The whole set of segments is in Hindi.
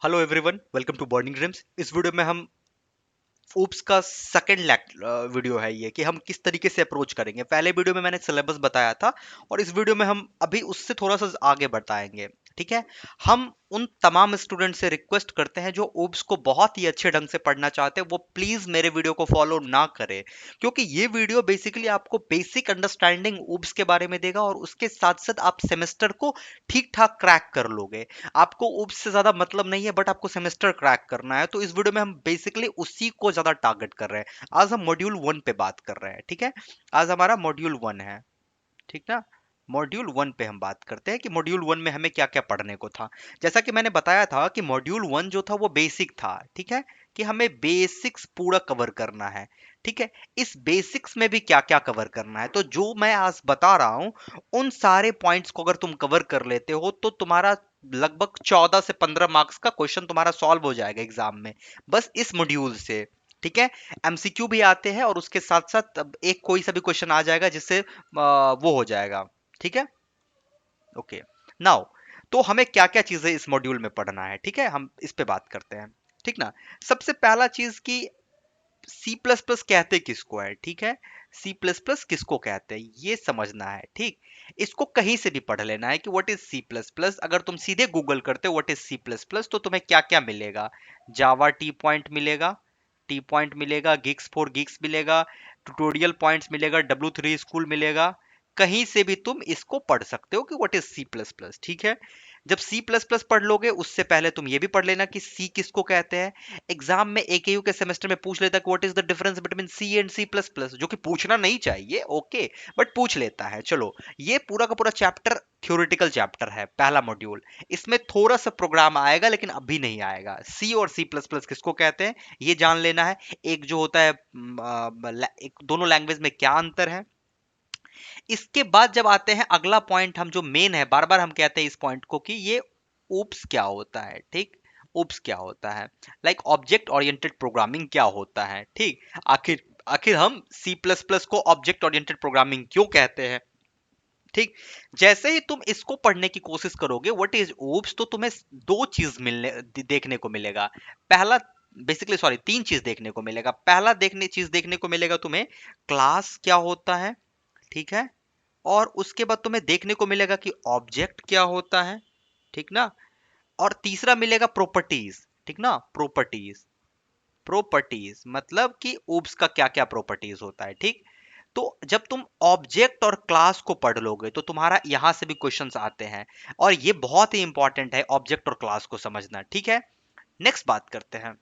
Hello everyone, welcome to burning dreams. इस वीडियो में हम ऊप्स का सेकंड वीडियो है ये कि हम किस तरीके से अप्रोच करेंगे। पहले वीडियो में मैंने सिलेबस बताया था और इस वीडियो में हम अभी उससे थोड़ा सा आगे बताएंगे। ठीक है। हम उन तमाम स्टूडेंट से रिक्वेस्ट करते हैं जो ऊप्स को बहुत ही अच्छे ढंग से पढ़ना चाहते हैं, वो प्लीज मेरे वीडियो को फॉलो ना करें, क्योंकि ये वीडियो बेसिकली आपको बेसिक अंडरस्टैंडिंग ऊप्स के बारे में देगा और उसके साथ साथ आप सेमेस्टर को ठीक ठाक क्रैक कर लोगे। आपको उप्स से ज्यादा मतलब नहीं है, बट आपको सेमेस्टर क्रैक करना है, तो इस वीडियो में हम बेसिकली उसी को ज्यादा टारगेट कर रहे हैं। आज हम मॉड्यूल 1 पे बात कर रहे हैं। ठीक है। आज हमारा मॉड्यूल 1 है। ठीक ना। मॉड्यूल 1 पे हम बात करते हैं कि मॉड्यूल 1 में हमें क्या क्या पढ़ने को था। जैसा कि मैंने बताया था कि मॉड्यूल 1 जो था वो बेसिक था। ठीक है। कि हमें बेसिक्स पूरा कवर करना है। ठीक है। इस बेसिक्स में भी क्या क्या कवर करना है, तो जो मैं आज बता रहा हूं उन सारे पॉइंट्स को अगर तुम कवर कर लेते हो तो तुम्हारा लगभग 14 से 15 मार्क्स का क्वेश्चन तुम्हारा सॉल्व हो जाएगा एग्जाम में, बस इस मॉड्यूल से। ठीक है। एमसीक्यू भी आते हैं और उसके साथ साथ अब एक कोई सा भी क्वेश्चन आ जाएगा जिससे वो हो जाएगा। ठीक है। ओके। नाउ, तो हमें क्या क्या चीजें इस मॉड्यूल में पढ़ना है, ठीक है, हम इस पे बात करते हैं। ठीक ना। सबसे पहला चीज कि सी प्लस प्लस कहते किसको है। ठीक है। सी प्लस प्लस किसको कहते हैं ये समझना है। ठीक। इसको कहीं से भी पढ़ लेना है कि what is C plus plus. अगर तुम सीधे गूगल करते हो what is C plus plus तो तुम्हें क्या क्या मिलेगा। जावा टी पॉइंट मिलेगा, टी पॉइंट मिलेगा, गिग्स फॉर गिग्स मिलेगा, ट्यूटोरियल पॉइंट्स मिलेगा, W3 स्कूल मिलेगा। कहीं से भी तुम इसको पढ़ सकते हो कि what is C plus plus. ठीक है। जब सी प्लस प्लस पढ़ लोगे उससे पहले तुम ये भी पढ़ लेना कि सी किसको कहते हैं। एग्जाम में एकेयू के सेमेस्टर में पूछ लेता है कि what is the difference between C and C plus plus, जो कि पूछना नहीं चाहिए, ओके, बट पूछ लेता है। चलो, ये पूरा का पूरा चैप्टर थ्योरेटिकल चैप्टर है, पहला मॉड्यूल। इसमें थोड़ा सा प्रोग्राम आएगा लेकिन अभी नहीं आएगा। सी और सी प्लस प्लस किसको कहते हैं ये जान लेना है। एक जो होता है एक दोनों लैंग्वेज में क्या अंतर है। इसके बाद जब आते हैं अगला पॉइंट, हम जो मेन है, बार बार हम कहते हैं इस पॉइंट को कि ये ऊप्स क्या होता है। ठीक। ऊप्स क्या होता है, लाइक ऑब्जेक्ट ओरिएंटेड प्रोग्रामिंग क्या होता है। ठीक। आखिर आखिर हम सी प्लस प्लस को ऑब्जेक्ट ओरिएंटेड प्रोग्रामिंग क्यों कहते हैं। ठीक। जैसे ही तुम इसको पढ़ने की कोशिश करोगे व्हाट इज ऊप्स, तो तुम्हें दो चीज देखने को मिलेगा। पहला, बेसिकली सॉरी, तीन चीज देखने को मिलेगा। पहला देखने को मिलेगा तुम्हें क्लास क्या होता है। ठीक है। और उसके बाद तुम्हें देखने को मिलेगा कि ऑब्जेक्ट क्या होता है। ठीक ना। और तीसरा मिलेगा प्रॉपर्टीज। ठीक ना। प्रॉपर्टीज, प्रॉपर्टीज मतलब कि ऊप्स का क्या क्या प्रॉपर्टीज होता है। ठीक। तो जब तुम ऑब्जेक्ट और क्लास को पढ़ लोगे तो तुम्हारा यहां से भी क्वेश्चंस आते हैं और ये बहुत ही इंपॉर्टेंट है ऑब्जेक्ट और क्लास को समझना। ठीक है। नेक्स्ट बात करते हैं।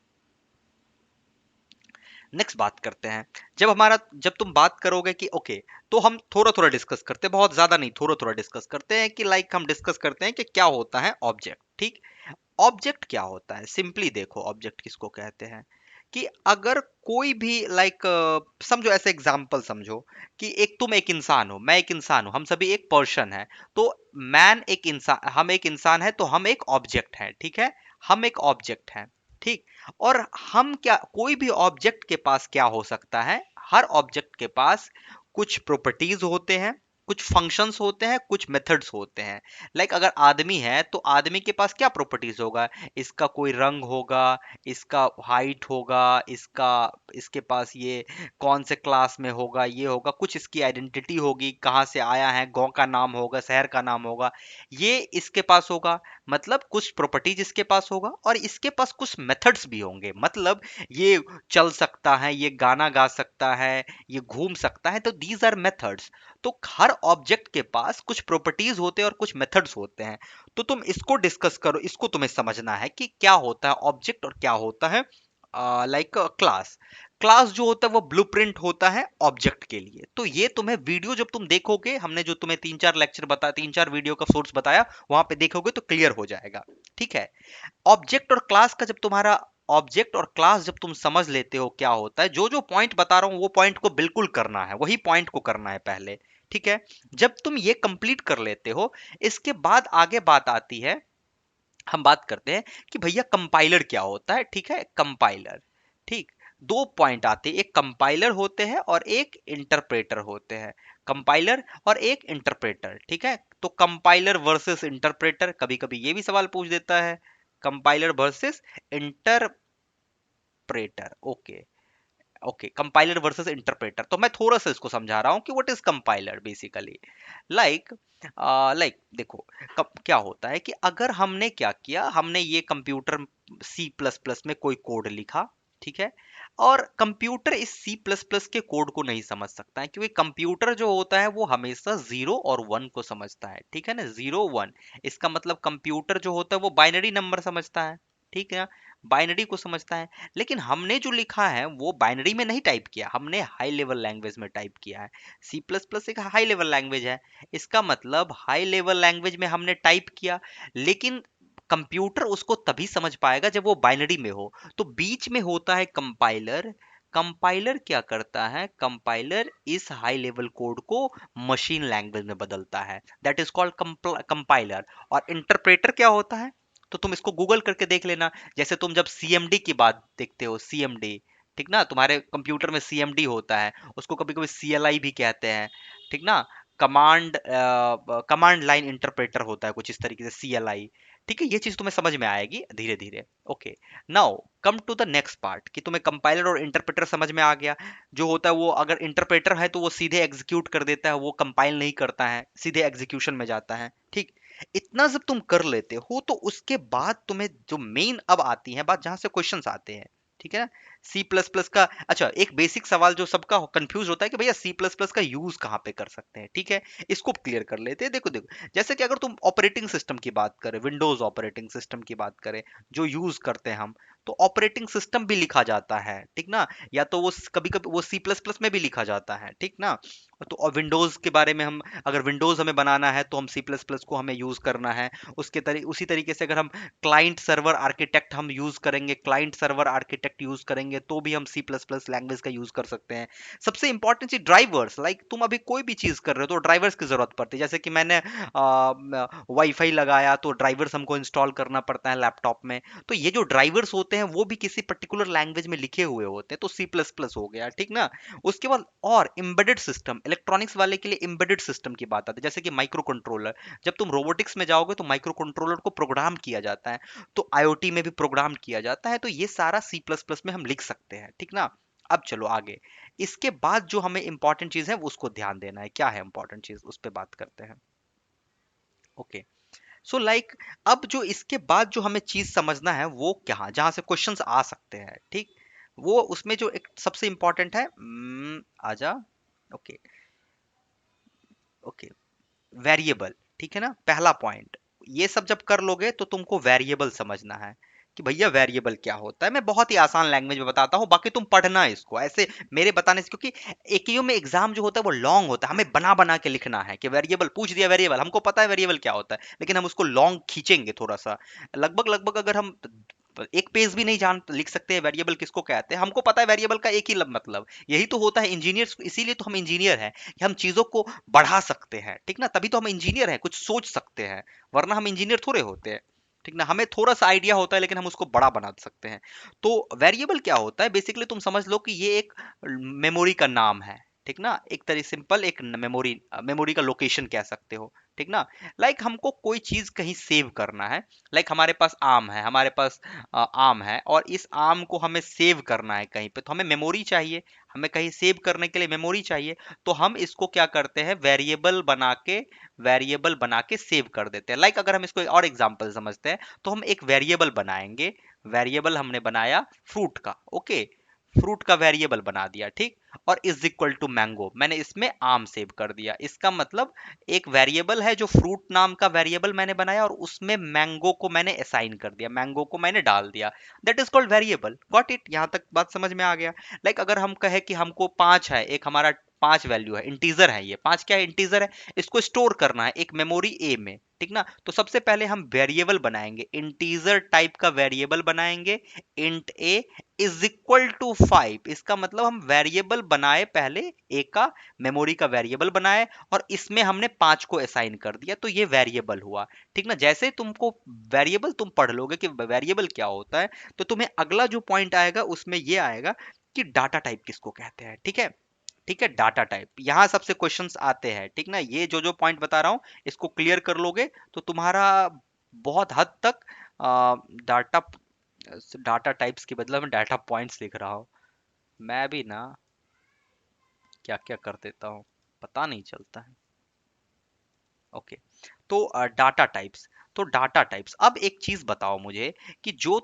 नेक्स्ट बात करते हैं। जब तुम बात करोगे कि ओके, तो हम थोड़ा थोड़ा डिस्कस करते हैं, बहुत ज्यादा नहीं, थोड़ा थोड़ा डिस्कस करते हैं कि लाइक हम डिस्कस करते हैं कि क्या होता है ऑब्जेक्ट। ठीक। ऑब्जेक्ट क्या होता है, सिंपली देखो ऑब्जेक्ट किसको कहते हैं कि अगर कोई भी लाइक समझो, ऐसे एग्जांपल समझो कि तुम एक इंसान हो, मैं एक इंसान हूं, हम सभी एक पर्सन है। तो मैन एक इंसान, हम एक इंसान है, तो हम एक ऑब्जेक्ट है। ठीक है। हम एक ऑब्जेक्ट है। ठीक। और हम क्या, कोई भी ऑब्जेक्ट के पास क्या हो सकता है, हर ऑब्जेक्ट के पास कुछ प्रॉपर्टीज होते हैं, कुछ फंक्शंस होते हैं, कुछ मेथड्स होते हैं। लाइक अगर आदमी है तो आदमी के पास क्या प्रॉपर्टीज होगा, इसका कोई रंग होगा, इसका हाइट होगा, इसका, इसके पास ये कौन से क्लास में होगा, ये होगा, कुछ इसकी आइडेंटिटी होगी, कहाँ से आया है, गांव का नाम होगा, शहर का नाम होगा, ये इसके पास होगा। मतलब कुछ प्रॉपर्टीज इसके पास होगा और इसके पास कुछ मेथड्स भी होंगे, मतलब ये चल सकता है, ये गाना गा सकता है, ये घूम सकता है, तो दीज आर मेथड्स। तो हर ऑब्जेक्ट के पास कुछ प्रॉपर्टीज होते हैं और कुछ मेथड्स होते हैं। तो तुम इसको डिस्कस करो, इसको तुम्हें समझना है कि क्या होता है ऑब्जेक्ट और क्या होता है लाइक क्लास। क्लास जो होता है वो ब्लूप्रिंट होता है ऑब्जेक्ट के लिए। तो ये तुम्हें वीडियो जब तुम देखोगे, हमने जो तुम्हें तीन चार लेक्चर बताया, तीन चार वीडियो का सोर्स बताया, वहां पे देखोगे तो क्लियर हो जाएगा। ठीक है। ऑब्जेक्ट और क्लास का, जब तुम्हारा ऑब्जेक्ट और क्लास जब तुम समझ लेते हो क्या होता है, जो जो पॉइंट बता रहा हूं वो पॉइंट को बिल्कुल करना है, वही पॉइंट को करना है पहले। ठीक है। जब तुम ये कंप्लीट कर लेते हो, इसके बाद आगे बात आती है, हम बात करते हैं कि भैया कंपाइलर क्या होता है। ठीक है। कंपाइलर। ठीक। दो पॉइंट आते हैं, एक कंपाइलर होते हैं और एक इंटरप्रेटर होते हैं। कंपाइलर और एक इंटरप्रेटर। ठीक है। तो कंपाइलर वर्सेस इंटरप्रेटर, कभी कभी ये भी सवाल पूछ देता है। Compiler versus interpreter. Okay, okay, compiler versus interpreter. तो मैं थोड़ा सा इसको समझा रहा हूँ कि what is compiler basically. Like like देखो, क्या होता है कि अगर हमने क्या किया, हमने ये कंप्यूटर सी प्लस प्लस में कोई कोड लिखा, ठीक है, और कंप्यूटर इस सी प्लस प्लस के कोड को नहीं समझ सकता है, क्योंकि कंप्यूटर जो होता है वो हमेशा जीरो और वन को समझता है, ठीक है ना, जीरो वन। इसका मतलब कंप्यूटर जो होता है वो बाइनरी नंबर समझता है, ठीक है, बाइनरी को समझता है। लेकिन हमने जो लिखा है वो बाइनरी में नहीं टाइप किया, हमने हाई लेवल लैंग्वेज में टाइप किया है। सी प्लस प्लस एक हाई लेवल लैंग्वेज है। इसका मतलब हाई लेवल लैंग्वेज में हमने टाइप किया, लेकिन कंप्यूटर उसको तभी समझ पाएगा जब वो बाइनरी में हो। तो बीच में होता है कंपाइलर। कंपाइलर क्या करता है, कंपाइलर इस हाई लेवल कोड को मशीन लैंग्वेज में बदलता है, दैट इज कॉल्ड कंपाइलर। और इंटरप्रेटर क्या होता है, तो तुम इसको गूगल करके देख लेना। जैसे तुम जब सीएमडी की बात देखते हो, सीएमडी, ठीक ना, तुम्हारे कंप्यूटर में सीएमडी होता है, उसको कभी कभी सीएलआई भी कहते हैं, ठीक ना, कमांड लाइन इंटरप्रेटर होता है कुछ इस तरीके से, सीएलआई। ठीक है, ये चीज तुम्हें समझ में आएगी धीरे धीरे। Okay, now come to the next part, कि तुम्हें कंपाइलर और इंटरप्रेटर समझ में आ गया। जो होता है वो, अगर इंटरप्रेटर है तो वो सीधे एग्जीक्यूट कर देता है, वो कंपाइल नहीं करता है, सीधे एग्जीक्यूशन में जाता है, ठीक। इतना जब तुम कर लेते हो तो उसके बाद तुम्हें जो मेन अब आती है बात, जहां से क्वेश्चंस आते हैं, ठीक है ना, सी प्लस प्लस का। अच्छा, एक बेसिक सवाल जो सबका कंफ्यूज होता है कि भैया सी प्लस प्लस का यूज कहाँ पे कर सकते हैं, ठीक है, इसको क्लियर कर लेते हैं। देखो देखो, जैसे कि अगर तुम ऑपरेटिंग सिस्टम की बात करें, विंडोज ऑपरेटिंग सिस्टम की बात करें, जो यूज करते हैं हम, तो ऑपरेटिंग सिस्टम भी लिखा जाता है, ठीक ना, या तो वो कभी कभी वो सी प्लस प्लस में भी लिखा जाता है, ठीक ना। तो विंडोज के बारे में हम, अगर विंडोज हमें बनाना है तो हम सी प्लस प्लस को हमें यूज करना है। उसी तरीके से अगर हम क्लाइंट सर्वर आर्किटेक्ट हम यूज करेंगे, क्लाइंट सर्वर आर्किटेक्ट यूज करेंगे, तो भी हम सी प्लस प्लस लैंग्वेज का यूज कर सकते हैं। सबसे इंपॉर्टेंट चीज ड्राइवर्स, लाइक तुम अभी कोई भी चीज कर रहे हो तो ड्राइवर्स की जरूरत पड़ती है। जैसे कि मैंने वाईफाई लगाया तो ड्राइवर्स हमको इंस्टॉल करना पड़ता है लैपटॉप में। तो ये जो ड्राइवर्स होते हैं वो भी किसी पर्टिकुलर लैंग्वेज में लिखे हुए होते हैं, तो सी प्लस प्लस हो गया, ठीक ना। उसके बाद और एम्बेडेड सिस्टम, इलेक्ट्रॉनिक्स वाले के लिए एम्बेडेड सिस्टम की बात आती है, जैसे कि माइक्रो कंट्रोलर। जब तुम रोबोटिक्स में जाओगे तो माइक्रो कंट्रोलर को प्रोग्राम किया जाता है, तो आईओटी में भी प्रोग्राम किया जाता है, तो ये सारा सी प्लस प्लस में हम लिख सकते हैं, ठीक ना। अब चलो आगे, इसके बाद जो हमें इंपॉर्टेंट चीज है उसको ध्यान देना है, क्या है इंपॉर्टेंट चीज, उस पर बात करते हैं। ओके, सो लाइक, अब जो इसके बाद जो हमें चीज समझना है वो क्या, जहां से क्वेश्चंस आ सकते हैं, ठीक, वो उसमें जो एक सबसे इंपॉर्टेंट है, आजा, ओके, ओके, वेरिएबल, ठीक है ना, पहला पॉइंट। ये सब जब कर लोगे तो तुमको वेरिएबल समझना है कि भैया वेरिएबल क्या होता है। मैं बहुत ही आसान लैंग्वेज में बताता हूँ, बाकी तुम पढ़ना है इसको ऐसे मेरे बताने से, क्योंकि एक में एग्जाम जो होता है वो लॉन्ग होता है, हमें बना बना के लिखना है कि वेरिएबल पूछ दिया, वेरिएबल हमको पता है वेरिएबल क्या होता है, लेकिन हम उसको लॉन्ग खींचेंगे थोड़ा सा, लगभग लगभग अगर हम एक पेज भी नहीं जान लिख सकते हैं वेरिएबल किसको कहते हैं। हमको पता है वेरिएबल का एक ही मतलब, यही तो होता है इंजीनियर्स, इसीलिए तो हम इंजीनियर हैं कि हम चीजों को बढ़ा सकते हैं, ठीक ना, तभी तो हम इंजीनियर हैं, कुछ सोच सकते हैं, वरना हम इंजीनियर थोड़े होते हैं, ठीक ना। हमें थोड़ा सा आइडिया होता है लेकिन हम उसको बड़ा बना सकते हैं। तो वेरिएबल क्या होता है, बेसिकली तुम समझ लो कि ये एक मेमोरी का नाम है, ठीक ना, एक तरह सिंपल एक मेमोरी, मेमोरी का लोकेशन कह सकते हो, ठीक ना। लाइक हमको कोई चीज कहीं सेव करना है, लाइक हमारे पास आम है, हमारे पास आम है, और इस आम को हमें सेव करना है कहीं पे, तो हमें मेमोरी चाहिए, हमें कहीं सेव करने के लिए मेमोरी चाहिए। तो हम इसको क्या करते हैं, वेरिएबल बना के सेव कर देते हैं। लाइक अगर हम इसको और एग्जांपल समझते हैं, तो हम एक वेरिएबल बनाएंगे, वेरिएबल हमने बनाया फ्रूट का, ओके, फ्रूट का वेरिएबल बना दिया, ठीक, और इज इक्वल टू मैंगो, मैंने इसमें आम सेव कर दिया। इसका मतलब एक वेरिएबल है जो फ्रूट नाम का वेरिएबल मैंने बनाया, और उसमें मैंगो को मैंने असाइन कर दिया, मैंगो को मैंने डाल दिया, that is called variable. Got it, यहां तक बात समझ में आ गया। लाइक अगर हम कहे कि हमको पांच है, एक हमारा पांच वैल्यू है, इंटीजर है, ये पांच क्या है, इंटीजर है, इसको स्टोर करना है एक मेमोरी ए में, ठीक ना। तो सबसे पहले हम वेरिएबल बनाएंगे, इंटीजर टाइप का वेरिएबल बनाएंगे, int a is equal to 5। इसका मतलब हम वेरिएबल बनाए पहले, ए का मेमोरी का वेरिएबल बनाए, और इसमें हमने पांच को असाइन कर दिया, तो ये वेरिएबल हुआ, ठीक ना। जैसे ही तुमको वेरिएबल तुम पढ़ लोगे कि वेरिएबल क्या होता है, तो तुम्हें अगला जो पॉइंट आएगा उसमें ये आएगा कि डाटा टाइप किसको कहते हैं, ठीक है। ठीक है, डाटा टाइप, यहां सबसे क्वेश्चंस आते हैं, ठीक ना। ये जो जो पॉइंट बता रहा हूं इसको क्लियर कर लोगे तो तुम्हारा बहुत हद तक डाटा डाटा टाइप्स के बदले में डाटा पॉइंट्स लिख रहा हूँ। मैं भी ना क्या क्या कर देता हूँ, पता नहीं चलता है। ओके, तो डाटा टाइप्स, तो डाटा टाइप्स, अब एक चीज बताओ मुझे कि जो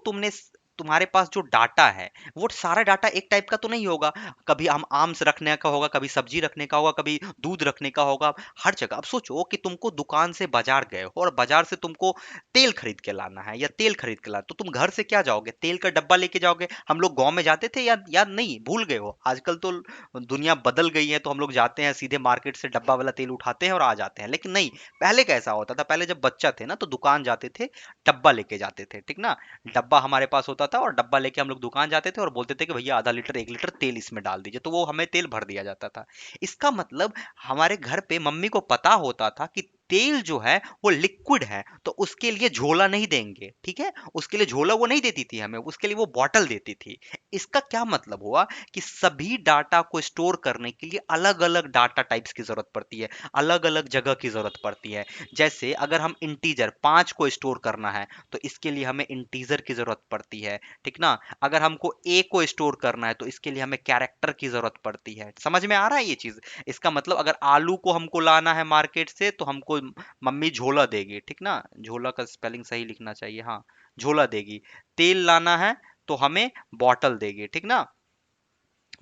तुम्हारे पास जो डाटा है वो सारा डाटा एक टाइप का तो नहीं होगा। कभी हम आम्स रखने का होगा, कभी सब्जी रखने का होगा, कभी दूध रखने का होगा, हर जगह। अब सोचो कि तुमको दुकान से बाजार गए हो और बाजार से तुमको तेल खरीद के लाना है या तेल खरीद के लाना, तो तुम घर से क्या जाओगे, तेल का डब्बा लेके जाओगे। हम लोग गांव में जाते थे या नहीं, भूल गए हो? आजकल तो दुनिया बदल गई है, तो हम लोग जाते हैं सीधे मार्केट से डब्बा वाला तेल उठाते हैं और आ जाते हैं। लेकिन नहीं, पहले कैसा होता था, पहले जब बच्चा थे ना तो दुकान जाते थे, डब्बा लेके जाते थे, ठीक ना। डब्बा हमारे पास होता था और डब्बा लेके हम लोग दुकान जाते थे और बोलते थे कि भैया आधा लीटर 1 लीटर तेल इसमें डाल दीजिए, तो वो हमें तेल भर दिया जाता था। इसका मतलब हमारे घर पे मम्मी को पता होता था कि तेल जो है वो लिक्विड है, तो उसके लिए झोला नहीं देंगे, ठीक है। उसके लिए झोला वो नहीं देती थी हमें, उसके लिए वो बॉटल देती थी। इसका क्या मतलब हुआ कि सभी डाटा को स्टोर करने के लिए अलग अलग डाटा टाइप्स की जरूरत पड़ती है, अलग अलग जगह की जरूरत पड़ती है। जैसे अगर हम इंटीजर 5 को स्टोर करना है तो इसके लिए हमें इंटीजर की जरूरत पड़ती है, ठीक ना। अगर हमको ए को स्टोर करना है तो इसके लिए हमें कैरेक्टर की जरूरत पड़ती है। समझ में आ रहा है ये चीज? इसका मतलब अगर आलू को हमको लाना है मार्केट से तो हमको मम्मी झोला देगी, ठीक ना। झोला का स्पेलिंग सही लिखना चाहिए, हाँ, झोला देगी। तेल लाना है तो हमें बॉटल देगी, ठीक ना,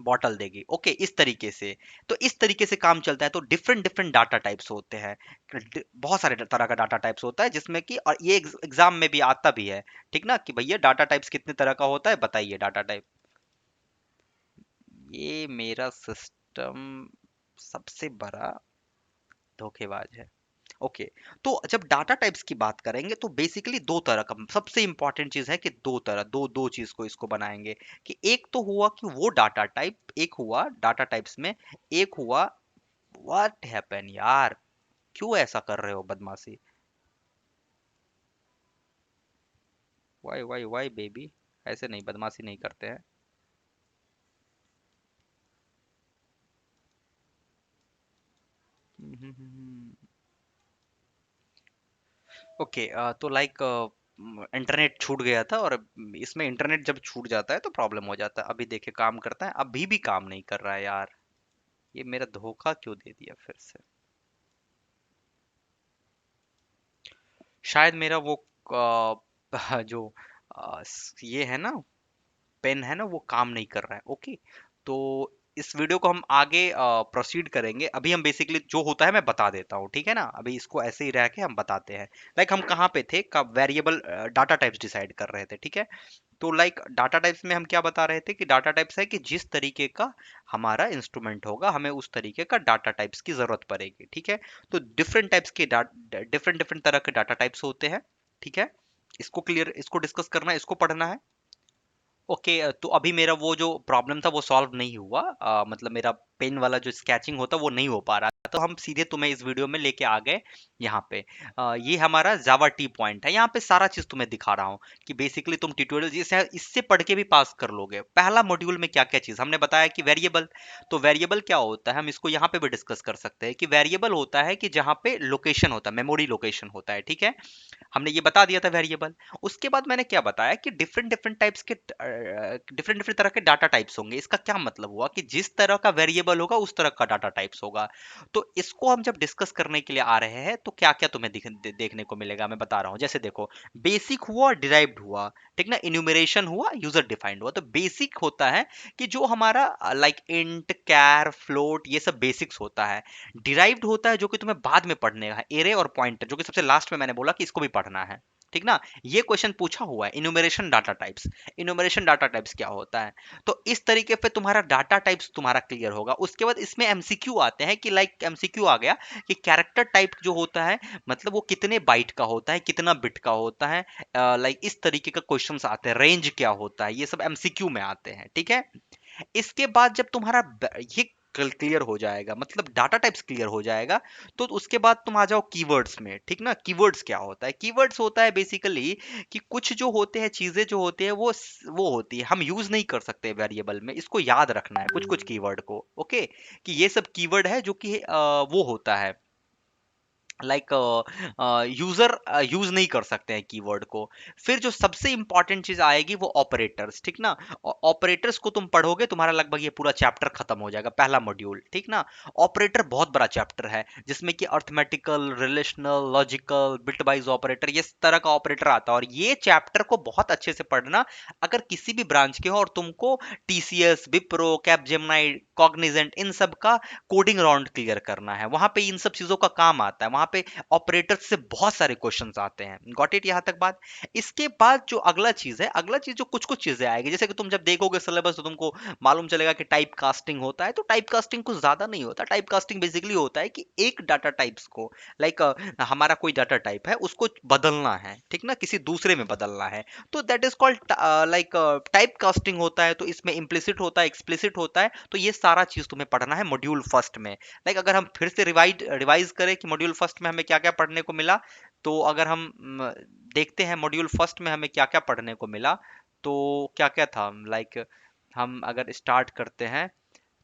बॉटल देगी। ओके, इस तरीके से, तो इस तरीके से काम चलता है। तो डिफरेंट डिफरेंट डाटा टाइप्स होते हैं, बहुत सारे तरह का डाटा टाइप्स होता है, जिसमें कि और ये एग्जाम में भी आता भी है, ठीक ना, कि भैया डाटा टाइप्स कितने तरह का होता है, बताइए डाटा टाइप। ये मेरा सिस्टम सबसे बड़ा धोखेबाज है। ओके, तो जब डाटा टाइप्स की बात करेंगे तो बेसिकली दो तरह का, सबसे इंपॉर्टेंट चीज है कि दो तरह, दो चीज को इसको बनाएंगे। कि एक तो हुआ कि वो डाटा टाइप, एक हुआ डाटा टाइप्स में, एक हुआ व्हाट हैपन यार, क्यों ऐसा कर रहे हो बदमाशी? वाई बेबी, ऐसे नहीं, बदमाशी नहीं करते हैं। ओके, तो लाइक इंटरनेट छूट गया था, और इसमें इंटरनेट जब छूट जाता है तो प्रॉब्लम हो जाता है। अभी देखिए काम करता है, अभी भी काम नहीं कर रहा है यार। ये मेरा धोखा क्यों दे दिया फिर से? शायद मेरा वो जो ये है ना, पेन है ना, वो काम नहीं कर रहा है। ओके, तो इस वीडियो को हम आगे प्रोसीड करेंगे। अभी हम बेसिकली जो होता है मैं बता देता हूँ, ठीक है ना। अभी इसको ऐसे ही रह के हम बताते हैं। लाइक हम कहाँ पे थे, कब वेरिएबल डाटा टाइप्स डिसाइड कर रहे थे, ठीक है। तो लाइक डाटा टाइप्स में हम क्या बता रहे थे कि डाटा टाइप्स है कि जिस तरीके का हमारा इंस्ट्रूमेंट होगा हमें उस तरीके का डाटा टाइप्स की जरूरत पड़ेगी, ठीक है। तो डिफरेंट टाइप्स के डिफरेंट डिफरेंट तरह के डाटा टाइप्स होते हैं, ठीक है। इसको क्लियर, इसको डिस्कस करना है, इसको पढ़ना है। ओके, तो अभी मेरा वो जो प्रॉब्लम था वो सॉल्व नहीं हुआ, मतलब मेरा पेन वाला जो स्केचिंग होता वो नहीं हो पा रहा था, तो हम सीधे तुम्हें इस वीडियो में लेके आ गए यहाँ पे। ये हमारा जावा टी पॉइंट है, यहाँ पे सारा चीज तुम्हें दिखा रहा हूँ कि बेसिकली तुम ट्यूटोरियल इससे इससे पढ़ के भी पास कर लोगे। पहला मॉड्यूल में क्या क्या चीज हमने बताया कि वेरिएबल, तो वेरिएबल क्या होता है हम इसको यहाँ पे भी डिस्कस कर सकते हैं कि वेरिएबल होता है कि जहाँ पे लोकेशन होता है, मेमोरी लोकेशन होता है, ठीक है। हमने ये बता दिया था वेरिएबल। उसके बाद मैंने क्या बताया कि डिफरेंट डिफरेंट टाइप्स के डिफरेंट डिफरेंट तरह के डाटा टाइप्स होंगे। इसका क्या मतलब हुआ कि जिस तरह का वेरिएबल होगा उस तरह का डाटा टाइप्स होगा। तो इसको हम जब डिस्कस करने के लिए आ रहे हैं तो क्या क्या तुम्हें देखने को मिलेगा, मैं बता रहा हूँ। जैसे देखो, बेसिक हुआ, डिराइव्ड हुआ, ठीक ना, इन्यूमरेशन हुआ, यूजर डिफाइंड हुआ। तो बेसिक होता है कि जो हमारा लाइक इंट, कैर, फ्लोट, ये सब बेसिक्स होता है। डिराइव्ड होता है जो कि तुम्हें बाद में पढ़ने का है, एरे और पॉइंटर, जो कि सबसे लास्ट में मैंने बोला कि इसको भी पढ़ना है, ठीक ना। ये क्वेश्चन पूछा हुआ है, enumeration data types. Enumeration data types क्या होता है? तो इस तरीके पे तुम्हारा डाटा टाइप्स तुम्हारा क्लियर होगा। उसके बाद इसमें एमसीक्यू आते हैं कि लाइक एमसीक्यू आ गया कि कैरेक्टर टाइप जो होता है, मतलब वो कितने बाइट का होता है, कितना बिट का होता है, लाइक इस तरीके का क्वेश्चंस आते हैं। रेंज क्या होता है, ये सब एमसीक्यू में आते हैं, ठीक है। इसके बाद जब तुम्हारा ये क्लियर हो जाएगा, मतलब डाटा टाइप्स क्लियर हो जाएगा, तो उसके बाद तुम आ जाओ कीवर्ड्स में, ठीक ना। कीवर्ड्स क्या होता है? कीवर्ड्स होता है बेसिकली कि कुछ जो होते हैं, चीजें जो होती है वो होती है, हम यूज नहीं कर सकते वेरिएबल में, इसको याद रखना है कुछ कुछ कीवर्ड को। ओके, कि ये सब कीवर्ड है जो कि वो होता है, लाइक यूजर यूज नहीं कर सकते हैं कीवर्ड को। फिर जो सबसे इंपॉर्टेंट चीज आएगी वो ऑपरेटर्स, ठीक ना। ऑपरेटर्स को तुम पढ़ोगे, तुम्हारा लगभग ये पूरा चैप्टर खत्म हो जाएगा, पहला मॉड्यूल, ठीक ना। ऑपरेटर बहुत बड़ा चैप्टर है, जिसमें कि arithmetical, relational, logical, bit wise operator, ये इस तरह का ऑपरेटर आता है। और ये चैप्टर को बहुत अच्छे से पढ़ना, अगर किसी भी ब्रांच के हो और तुमको टीसीएस, विप्रो, कैपजेमिनी, कॉग्निजेंट, इन सब का कोडिंग राउंड क्लियर करना है, वहां पे इन सब चीजों का काम आता है, वहां पे ऑपरेटर से बहुत सारे क्वेश्चंस आते हैं। गॉट इट, यहां तक बात। इसके बाद जो अगला चीज है, अगला चीज जो कुछ कुछ चीजें आएगी, जैसे कि तुम जब देखोगे सिलेबस तो तुमको मालूम चलेगा कि टाइप कास्टिंग होता है। तो टाइप कास्टिंग कुछ ज्यादा नहीं होता। टाइप कास्टिंग बेसिकली होता है कि एक डाटा टाइप्स को, लाइक हमारा कोई डाटा टाइप है, उसको बदलना है, ठीक ना, किसी दूसरे में बदलना है, तो that is called like type casting होता है। तो इसमें इम्प्लिसिट होता है, एक्सप्लिसिट होता है। तो ये सारा चीज तुम्हें पढ़ना है मॉड्यूल फर्स्ट में। लाइक अगर हम फिर से रिवाइज करें कि मॉड्यूल फर्स्ट में हमें क्या क्या पढ़ने को मिला, तो अगर हम देखते हैं मॉड्यूल फर्स्ट में हमें क्या क्या पढ़ने को मिला, तो क्या क्या था, लाइक हम अगर स्टार्ट करते हैं,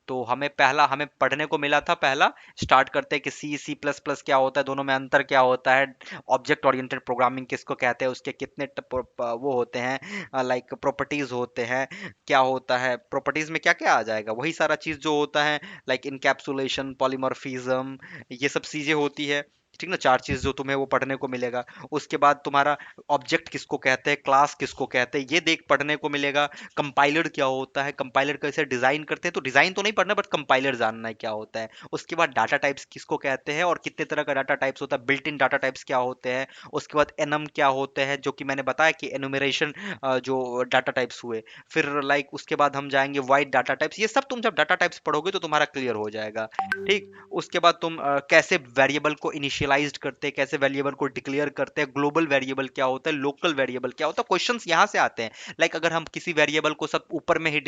तो हमें पढ़ने को मिला था, पहला स्टार्ट करते हैं कि सी, सी प्लस प्लस क्या होता है, दोनों में अंतर क्या होता है, ऑब्जेक्ट ओरिएंटेड प्रोग्रामिंग किसको कहते हैं, उसके कितने वो होते हैं, लाइक प्रॉपर्टीज होते हैं, क्या होता है प्रॉपर्टीज में, क्या क्या आ जाएगा, वही सारा चीज जो होता है, लाइक इनकैप्सुलेशन, पॉलीमॉर्फिज्म, ये सब चीजें होती है, ठीक ना। चार चीज जो तुम्हें वो पढ़ने को मिलेगा। उसके बाद तुम्हारा ऑब्जेक्ट किसको कहते हैं, क्लास किसको कहते हैं, ये देख पढ़ने को मिलेगा। कंपाइलर क्या होता है, कंपाइलर कैसे डिजाइन करते हैं, तो डिजाइन तो नहीं पढ़ना, बट कंपाइलर जानना है क्या होता है। उसके बाद डाटा टाइप्स किसको कहते हैं और कितने तरह का डाटा टाइप्स होता है, बिल्ट इन डाटा टाइप्स क्या होते हैं। उसके बाद एनम क्या होते हैं, जो कि मैंने बताया कि एनुमरेशन जो डाटा टाइप्स हुए। फिर लाइक उसके बाद हम जाएंगे वाइड डाटा टाइप्स। ये सब तुम जब डाटा टाइप्स पढ़ोगे तो तुम्हारा क्लियर हो जाएगा, ठीक। उसके बाद तुम कैसे वेरिएबल को इनिशियलाइज्ड करते हैं, कैसे वेरिएबल को डिक्लेयर करते हैं, ग्लोबल वेरिएबल क्या होता है, लोकल वेरिएबल क्या होता है, क्वेश्चंस यहाँ से आते हैं। लाइक अगर हम किसी वेरिएबल को सब ऊपर में ही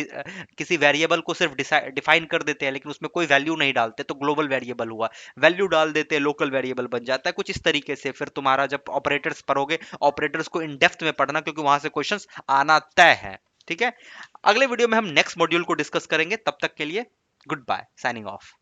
किसी वेरिएबल को सिर्फ डिफाइन कर देते हैं, लेकिन उसमें कोई वैल्यू नहीं डालते, तो ग्लोबल वेरिएबल हुआ। वैल्यू डाल देते हैं, लोकल वेरिएबल बन जाता है, कुछ इस तरीके से। फिर तुम्हारा जब ऑपरेटर्स पढ़ोगे, ऑपरेटर्स को इन डेप्थ में पढ़ना, क्योंकि वहां से क्वेश्चंस आना तय है, ठीक है। अगले वीडियो में हम नेक्स्ट मॉड्यूल को डिस्कस करेंगे। तब तक के लिए गुड बाय, साइनिंग ऑफ।